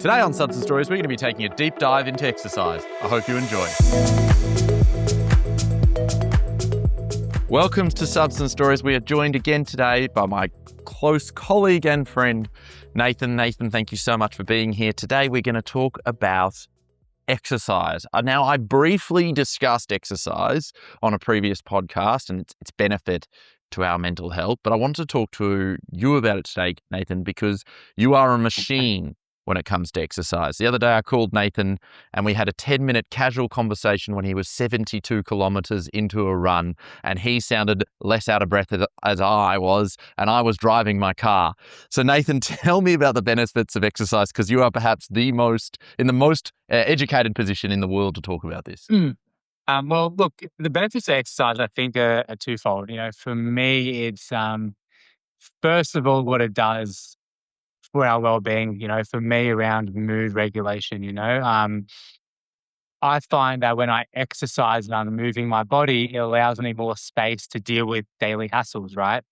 Today on Suds and Stories, we're going to be taking a deep dive into exercise. I hope you enjoy. Welcome to Suds and Stories. We are joined again today by my close colleague and friend, Nathan. Nathan, thank you so much for being here. Today, we're going to talk about exercise. Now, I briefly discussed exercise on a previous podcast and its benefit to our mental health, but I want to talk to you about it today, Nathan, because you are a machine when it comes to exercise. The other day I called Nathan and we had a 10-minute casual conversation when he was 72 kilometers into a run and he sounded less out of breath as I was, and I was driving my car. So Nathan, tell me about the benefits of exercise, because you are perhaps the most educated position in the world to talk about this. Well, look, the benefits of exercise, I think, are twofold. For me, it's first of all what it does for our well-being. For me, around mood regulation. I find that when I exercise and I'm moving my body, it allows me more space to deal with daily hassles, right?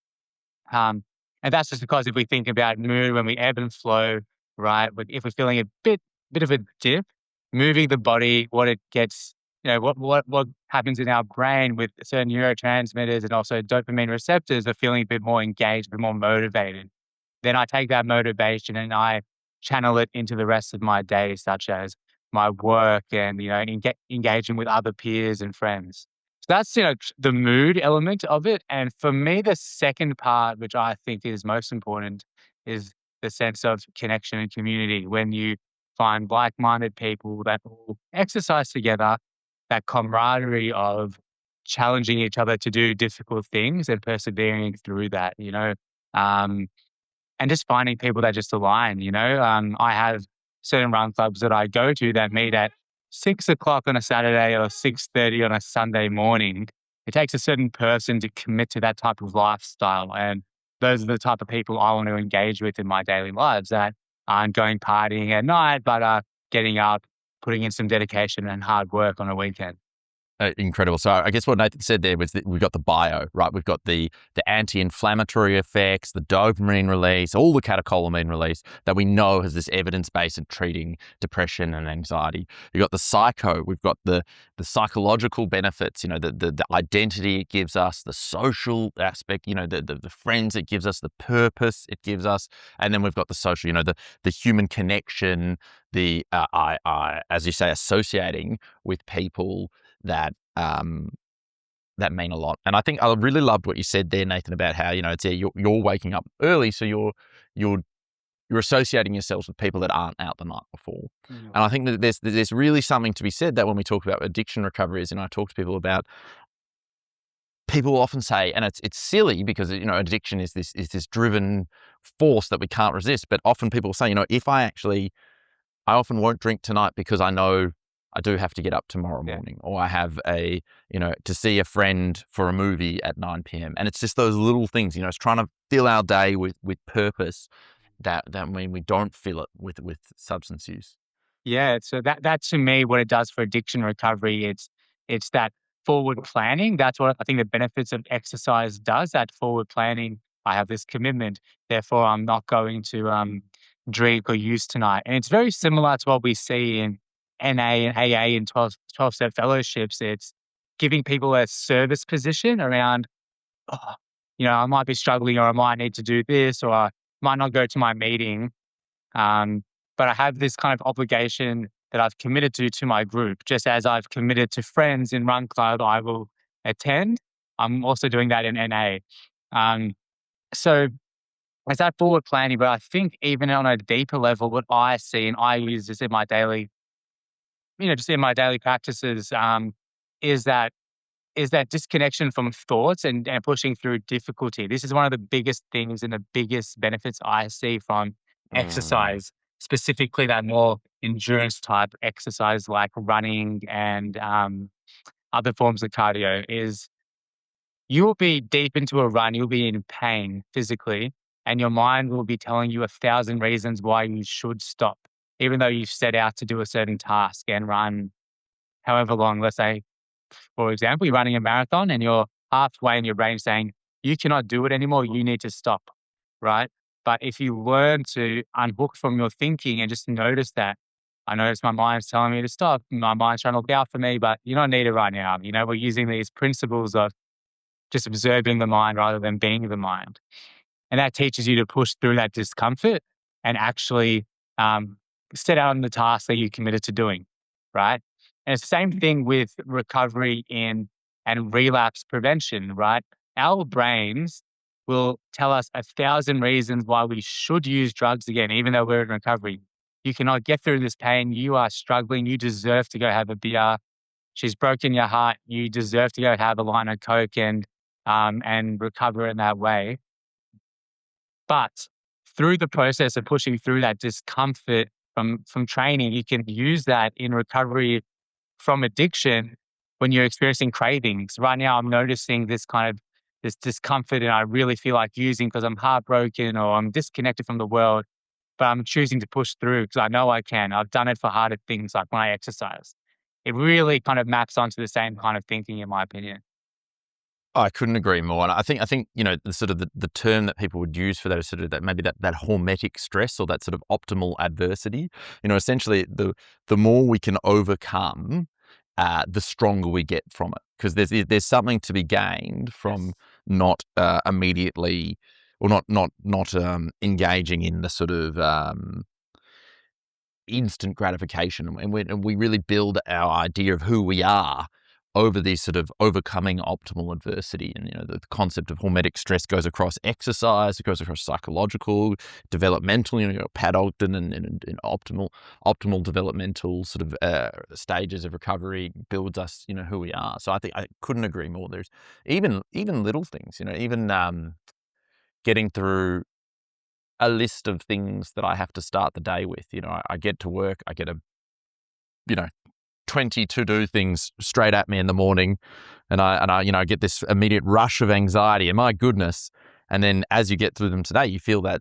And that's just because if we think about mood when we ebb and flow, right? If we're feeling a bit of a dip, moving the body, what it gets, what happens in our brain with certain neurotransmitters and also dopamine receptors are feeling a bit more engaged, a bit more motivated. Then I take that motivation and I channel it into the rest of my day, such as my work and, engaging with other peers and friends. So that's, the mood element of it. And for me, the second part, which I think is most important, is the sense of connection and community. When you find like-minded people that all exercise together, that camaraderie of challenging each other to do difficult things and persevering through that, and just finding people that just align. I have certain run clubs that I go to that meet at 6 o'clock on a Saturday or 6:30 on a Sunday morning. It takes a certain person to commit to that type of lifestyle. And those are the type of people I want to engage with in my daily lives, that aren't going partying at night, but are getting up, putting in some dedication and hard work on a weekend. Incredible. So I guess what Nathan said there was that we've got the bio, right? We've got the anti-inflammatory effects, the dopamine release, all the catecholamine release that we know has this evidence base in treating depression and anxiety. We've got the psycho, we've got the psychological benefits, the identity it gives us, the social aspect, the friends it gives us, the purpose it gives us. And then we've got the social, the human connection, the, as you say, associating with people that mean a lot. And I think I really loved what you said there, Nathan, about how you're waking up early, so you're associating yourselves with people that aren't out the night before. And I think that there's really something to be said that when we talk about addiction recoveries, and I talk to people about, people often say, and it's silly because addiction is this driven force that we can't resist. But often people say, I often won't drink tonight because I know I do have to get up tomorrow morning, or I have to see a friend for a movie at 9 p.m. And it's just those little things, it's trying to fill our day with purpose that we don't fill it with substance use. Yeah. So that to me, what it does for addiction recovery, it's that forward planning. That's what I think the benefits of exercise does, that forward planning. I have this commitment, therefore I'm not going to drink or use tonight. And it's very similar to what we see in NA and AA and 12-step fellowships. It's giving people a service position around, I might be struggling, or I might need to do this, or I might not go to my meeting. But I have this kind of obligation that I've committed to my group, just as I've committed to friends in Run Club I will attend. I'm also doing that in NA. So it's that forward planning, but I think even on a deeper level, what I see and I use this in my daily, just in my daily practices, is that disconnection from thoughts and pushing through difficulty. This is one of the biggest things and the biggest benefits I see from exercise, specifically that more endurance type exercise like running and other forms of cardio. Is you'll be deep into a run, you'll be in pain physically, and your mind will be telling you 1,000 reasons why you should stop, even though you've set out to do a certain task and run however long. Let's say, for example, you're running a marathon and you're halfway in your brain saying, you cannot do it anymore, you need to stop, right? But if you learn to unhook from your thinking and just notice that, I notice my mind's telling me to stop. My mind's trying to look out for me, but you don't need it right now. We're using these principles of just observing the mind rather than being the mind. And that teaches you to push through that discomfort and actually um, set out on the task that you committed to doing, right? And it's the same thing with recovery in and relapse prevention, right? Our brains will tell us 1,000 reasons why we should use drugs again, even though we're in recovery. You cannot get through this pain. You are struggling. You deserve to go have a beer. She's broken your heart. You deserve to go have a line of coke and recover in that way. But through the process of pushing through that discomfort from training, you can use that in recovery from addiction when you're experiencing cravings. Right now, I'm noticing this discomfort, and I really feel like using because I'm heartbroken or I'm disconnected from the world. But I'm choosing to push through because I know I can. I've done it for harder things like when I exercise. It really kind of maps onto the same kind of thinking, in my opinion. I couldn't agree more. And I think the sort of the term that people would use for that is sort of that maybe that hormetic stress or that sort of optimal adversity. Essentially the more we can overcome, the stronger we get from it. Because there's something to be gained from not immediately or not engaging in the sort of instant gratification, and we really build our idea of who we are over these sort of overcoming optimal adversity. And the concept of hormetic stress goes across exercise, it goes across psychological, developmental. Pat Ogden and optimal developmental sort of stages of recovery builds us, who we are. So I think I couldn't agree more. There's even little things, even getting through a list of things that I have to start the day with. I get to work, I get 20 to-do things straight at me in the morning, and I get this immediate rush of anxiety, and my goodness. And then as you get through them today, you feel that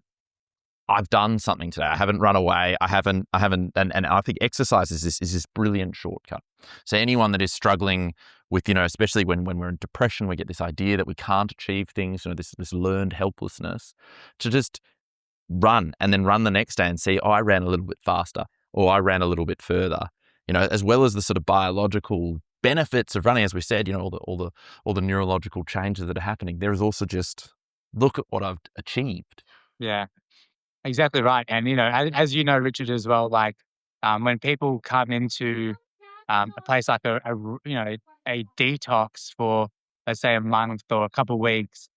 I've done something today. I haven't run away. I haven't, and I think exercise is this brilliant shortcut. So anyone that is struggling with, especially when we're in depression, we get this idea that we can't achieve things, this learned helplessness, to just run and then run the next day and see, oh, I ran a little bit faster or I ran a little bit further, as well as the sort of biological benefits of running, as we said, all the neurological changes that are happening. There is also just look at what I've achieved. Yeah, exactly right. And, as you know, Richard, as well, like when people come into a place like a detox for, let's say, a month or a couple of weeks,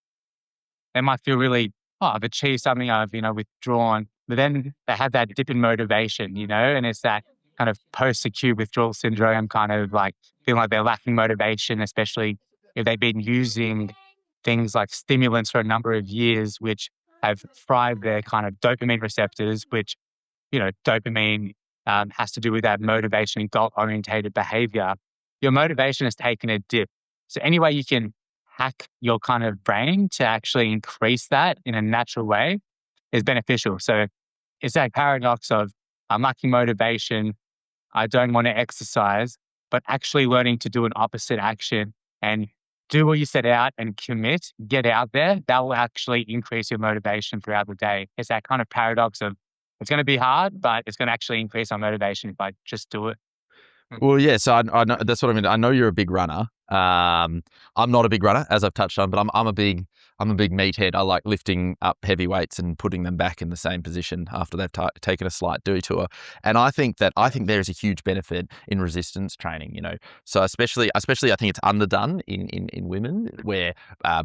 they might feel really, oh, I've achieved something, I've, withdrawn. But then they have that dip in motivation, and it's that kind of post-acute withdrawal syndrome, kind of like feeling like they're lacking motivation, especially if they've been using things like stimulants for a number of years, which have fried their kind of dopamine receptors, which, dopamine has to do with that motivation and goal-orientated behavior. Your motivation has taken a dip. So any way you can hack your kind of brain to actually increase that in a natural way is beneficial. So it's that paradox of I'm lacking motivation, I don't want to exercise, but actually learning to do an opposite action and do what you set out and commit, get out there, that will actually increase your motivation throughout the day. It's that kind of paradox of it's going to be hard, but it's going to actually increase our motivation if I just do it. Well, yeah, so I know that's what I mean. I know you're a big runner. I'm not a big runner, as I've touched on, but I'm a big meathead. I like lifting up heavy weights and putting them back in the same position after they've taken a slight detour. And I think there is a huge benefit in resistance training. So especially I think it's underdone in women where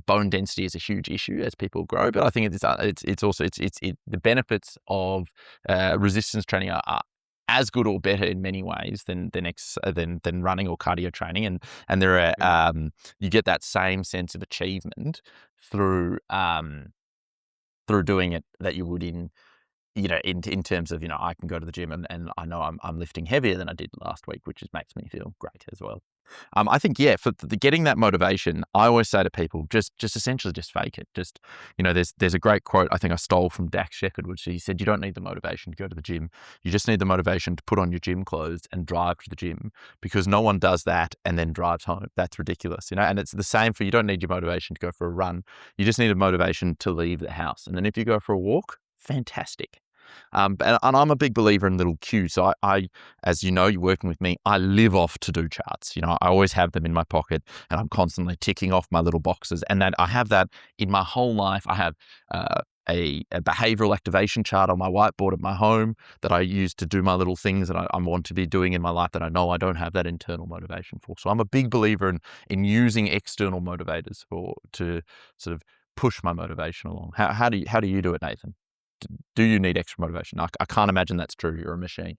bone density is a huge issue as people grow. But I think it's also the benefits of resistance training are as good or better in many ways than running or cardio training, and there are you get that same sense of achievement through doing it that you would in terms of I can go to the gym and I know I'm lifting heavier than I did last week, which makes me feel great as well. I think, for getting that motivation, I always say to people, just essentially just fake it. Just, there's a great quote I think I stole from Dax Shepard, which he said, you don't need the motivation to go to the gym. You just need the motivation to put on your gym clothes and drive to the gym, because no one does that and then drives home. That's ridiculous, and it's the same for, you don't need your motivation to go for a run. You just need a motivation to leave the house. And then if you go for a walk, fantastic. And I'm a big believer in little cues. So I, as you know, you're working with me, I live off to-do charts. I always have them in my pocket and I'm constantly ticking off my little boxes. And that I have that in my whole life. I have a behavioral activation chart on my whiteboard at my home that I use to do my little things that I want to be doing in my life that I know I don't have that internal motivation for. So I'm a big believer in using external motivators to sort of push my motivation along. How do you do it, Nathan? Do you need extra motivation? I can't imagine that's true. You're a machine.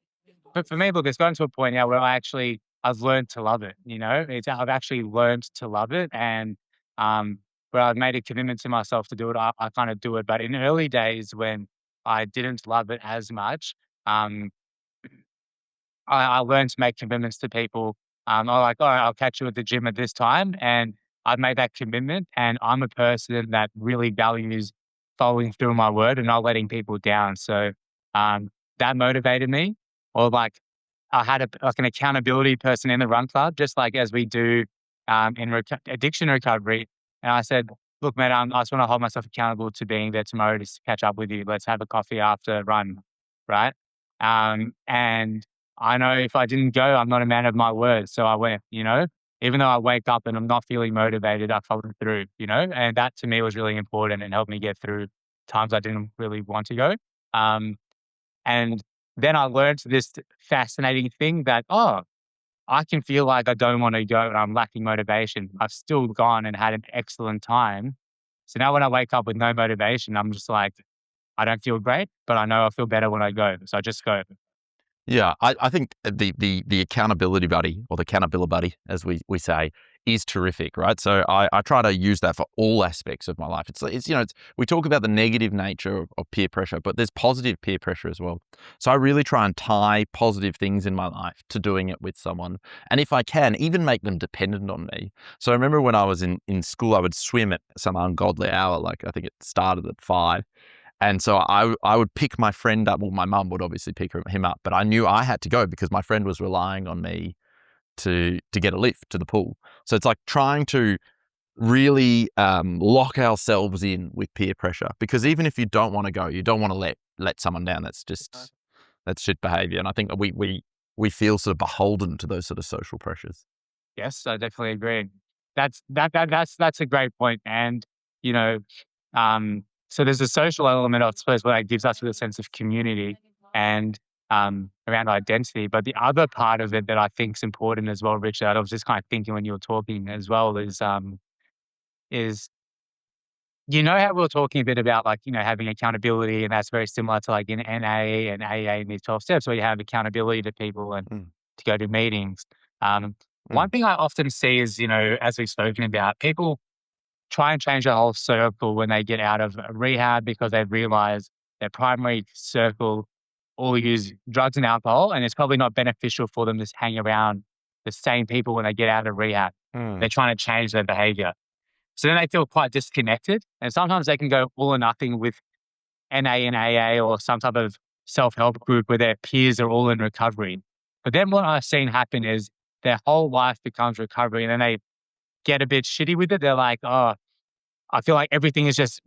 But for me, look, it's gotten to a point now where I've learned to love it. I've actually learned to love it, and where I've made a commitment to myself to do it, I kind of do it. But in early days when I didn't love it as much, um, I learned to make commitments to people. I'm like, all right, I'll catch you at the gym at this time. And I've made that commitment. And I'm a person that really values following through on my word and not letting people down. So um, that motivated me. Or like I had like an accountability person in the run club, just like as we do in addiction recovery. And I said, look, man, I just want to hold myself accountable to being there tomorrow to catch up with you. Let's have a coffee after a run. Right. And I know if I didn't go, I'm not a man of my word. So I went. Even though I wake up and I'm not feeling motivated, I followed through. And that to me was really important and helped me get through times I didn't really want to go. Um, and then I learned this fascinating thing that, I can feel like I don't want to go and I'm lacking motivation. I've still gone and had an excellent time. So now when I wake up with no motivation, I'm just like, I don't feel great, but I know I feel better when I go. So I just go. Yeah, I think the accountability buddy, or the accountability buddy, as we say, is terrific, right? So I try to use that for all aspects of my life. It's we talk about the negative nature of peer pressure, but there's positive peer pressure as well. So I really try and tie positive things in my life to doing it with someone, and if I can, even make them dependent on me. So I remember when I was in school, I would swim at some ungodly hour, like I think it started at 5. And so I would pick my friend up. Well, my mum would obviously pick him up, but I knew I had to go because my friend was relying on me to get a lift to the pool. So it's like trying to really lock ourselves in with peer pressure, because even if you don't want to go, you don't want to let someone down. That's shit behavior. And I think we feel sort of beholden to those sort of social pressures. Yes, I definitely agree. That's a great point. And, you know, so there's a social element, I suppose, where that gives us a sense of community and around identity. But the other part of it that I think is important as well, Richard, I was just kind of thinking when you were talking as well, is how we were talking a bit about like, having accountability, and that's very similar to like in NA and AA and these 12 steps where you have accountability to people and Mm, to go to meetings. One mm, thing I often see is, as we've spoken about, people try and change their whole circle when they get out of rehab because they realize their primary circle all use drugs and alcohol, and it's probably not beneficial for them to hang around the same people when they get out of rehab. mm, They're trying to change their behavior. So then they feel quite disconnected. And sometimes they can go all or nothing with NA and AA or some type of self-help group where their peers are all in recovery. But then what I've seen happen is their whole life becomes recovery, and then they get a bit shitty with it. They're like, oh, I feel like everything is just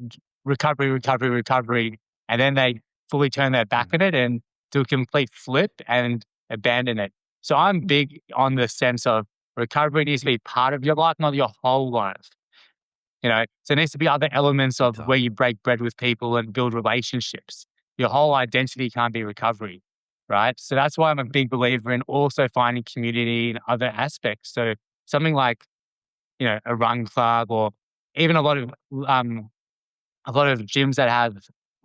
recovery, recovery, recovery. And then they fully turn their back mm. on it and do a complete flip and abandon it. So I'm big on the sense of recovery needs to be part of your life, not your whole life. So there needs to be other elements Big of where time. you break bread with people and build relationships. Your whole identity can't be recovery, right? So that's why I'm a big believer in also finding community in other aspects. So something like, a run club, or even um, a lot of gyms that have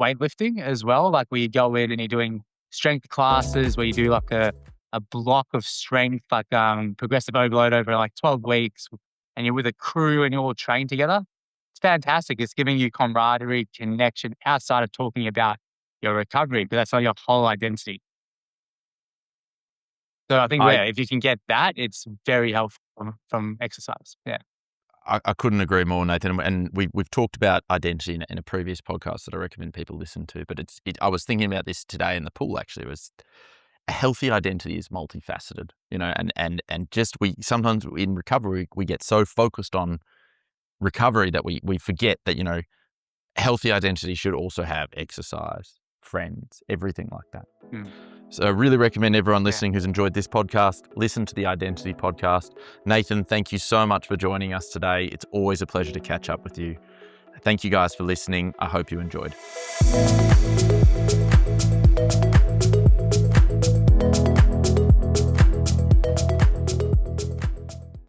weightlifting as well, like where you go in and you're doing strength classes where you do like a block of strength, like progressive overload over like 12 weeks, and you're with a crew and you're all trained together. It's fantastic. It's giving you camaraderie, connection outside of talking about your recovery, because that's not your whole identity. So I think, I, yeah, if you can get that, it's very helpful from exercise. Yeah. I couldn't agree more, Nathan. And we've talked about identity in a previous podcast that I recommend people listen to. But I was thinking about this today in the pool. Actually, it was a healthy identity is multifaceted, and just we sometimes in recovery we get so focused on recovery that we forget that healthy identity should also have exercise. friends, everything like that. Mm. So I really recommend everyone listening who's enjoyed this podcast, listen to the Identity podcast. Nathan, thank you so much for joining us today. It's always a pleasure to catch up with you. Thank you guys for listening. I hope you enjoyed.